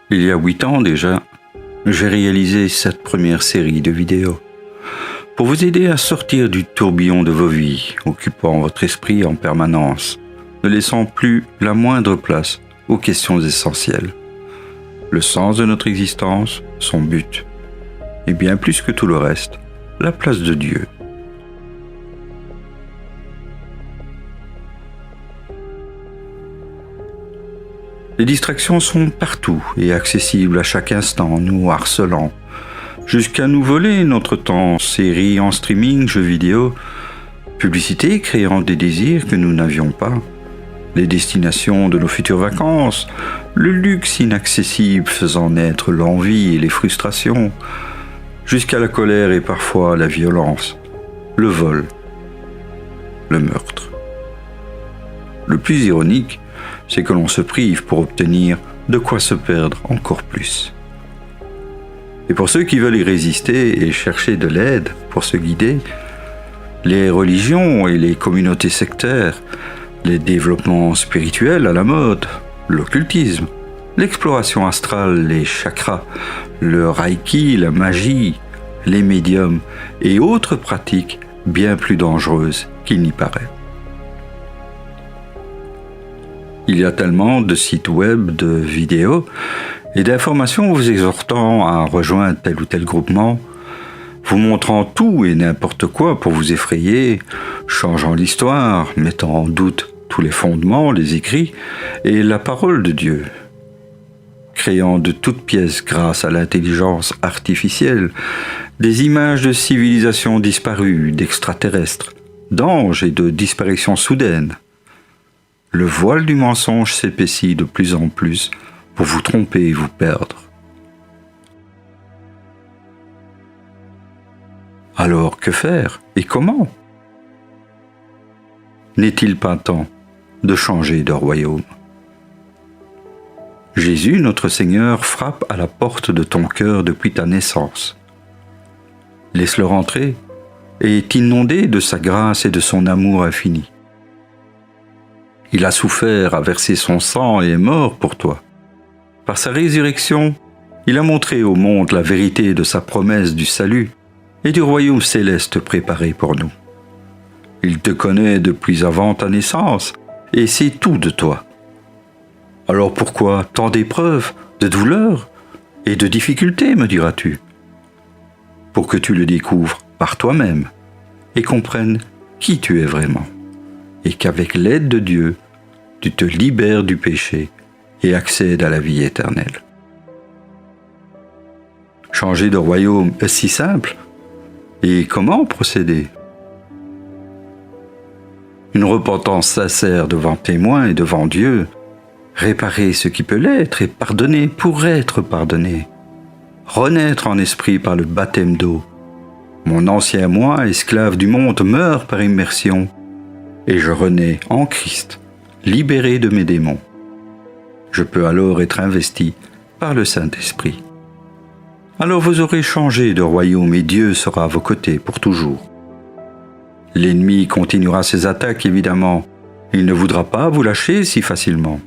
Il y a 8 ans déjà, j'ai réalisé cette première série de vidéos pour vous aider à sortir du tourbillon de vos vies, occupant votre esprit en permanence, ne laissant plus la moindre place aux questions essentielles. Le sens de notre existence, son but, et bien plus que tout le reste, la place de Dieu. Les distractions sont partout et accessibles à chaque instant, nous harcelant, jusqu'à nous voler notre temps, séries en streaming, jeux vidéo, publicités créant des désirs que nous n'avions pas, les destinations de nos futures vacances, le luxe inaccessible faisant naître l'envie et les frustrations, jusqu'à la colère et parfois la violence, le vol, le meurtre. Le plus ironique, c'est que l'on se prive pour obtenir de quoi se perdre encore plus. Et pour ceux qui veulent y résister et chercher de l'aide pour se guider, les religions et les communautés sectaires, les développements spirituels à la mode, l'occultisme, l'exploration astrale, les chakras, le reiki, la magie, les médiums et autres pratiques bien plus dangereuses qu'il n'y paraît. Il y a tellement de sites web, de vidéos et d'informations vous exhortant à rejoindre tel ou tel groupement, vous montrant tout et n'importe quoi pour vous effrayer, changeant l'histoire, mettant en doute tous les fondements, les écrits et la parole de Dieu, créant de toutes pièces grâce à l'intelligence artificielle des images de civilisations disparues, d'extraterrestres, d'anges et de disparitions soudaines. Le voile du mensonge s'épaissit de plus en plus pour vous tromper et vous perdre. Alors que faire et comment ? N'est-il pas temps de changer de royaume ? Jésus, notre Seigneur, frappe à la porte de ton cœur depuis ta naissance. Laisse-le rentrer et t'inonder de sa grâce et de son amour infini. Il a souffert, a versé son sang et est mort pour toi. Par sa résurrection, il a montré au monde la vérité de sa promesse du salut et du royaume céleste préparé pour nous. Il te connaît depuis avant ta naissance et sait tout de toi. Alors pourquoi tant d'épreuves, de douleurs et de difficultés, me diras-tu ? Pour que tu le découvres par toi-même et comprennes qui tu es vraiment. Et qu'avec l'aide de Dieu, tu te libères du péché et accèdes à la vie éternelle. Changer de royaume est si simple. Et comment procéder ? Une repentance sincère devant témoins et devant Dieu, réparer ce qui peut l'être et pardonner pour être pardonné. Renaître en esprit par le baptême d'eau. Mon ancien moi, esclave du monde, meurt par immersion. Et je renais en Christ, libéré de mes démons. Je peux alors être investi par le Saint-Esprit. Alors vous aurez changé de royaume et Dieu sera à vos côtés pour toujours. L'ennemi continuera ses attaques, évidemment. Il ne voudra pas vous lâcher si facilement.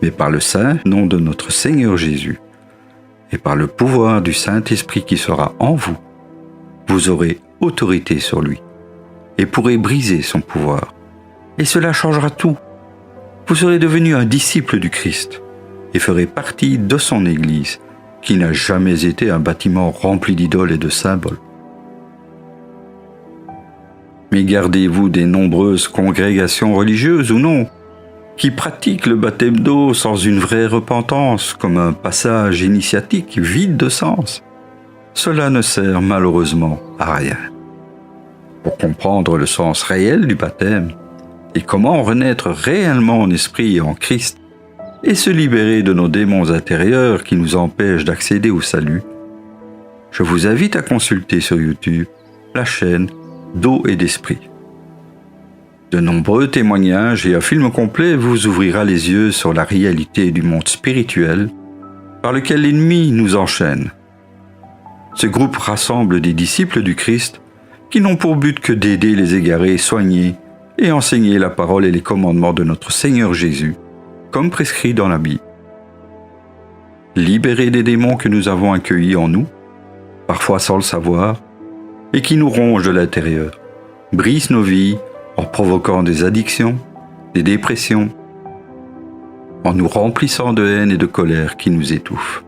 Mais par le saint nom de notre Seigneur Jésus et par le pouvoir du Saint-Esprit qui sera en vous, vous aurez autorité sur lui et pourrez briser son pouvoir. Et cela changera tout. Vous serez devenu un disciple du Christ et ferez partie de son Église, qui n'a jamais été un bâtiment rempli d'idoles et de symboles. Mais gardez-vous des nombreuses congrégations religieuses ou non, qui pratiquent le baptême d'eau sans une vraie repentance, comme un passage initiatique vide de sens. Cela ne sert malheureusement à rien. Pour comprendre le sens réel du baptême, et comment renaître réellement en esprit et en Christ, et se libérer de nos démons intérieurs qui nous empêchent d'accéder au salut, je vous invite à consulter sur YouTube la chaîne d'eau et d'esprit. De nombreux témoignages et un film complet vous ouvrira les yeux sur la réalité du monde spirituel par lequel l'ennemi nous enchaîne. Ce groupe rassemble des disciples du Christ qui n'ont pour but que d'aider les égarés, soigner et enseigner la parole et les commandements de notre Seigneur Jésus, comme prescrit dans la Bible. libérés des démons que nous avons accueillis en nous, parfois sans le savoir, et qui nous rongent de l'intérieur, brisent nos vies en provoquant des addictions, des dépressions, en nous remplissant de haine et de colère qui nous étouffent.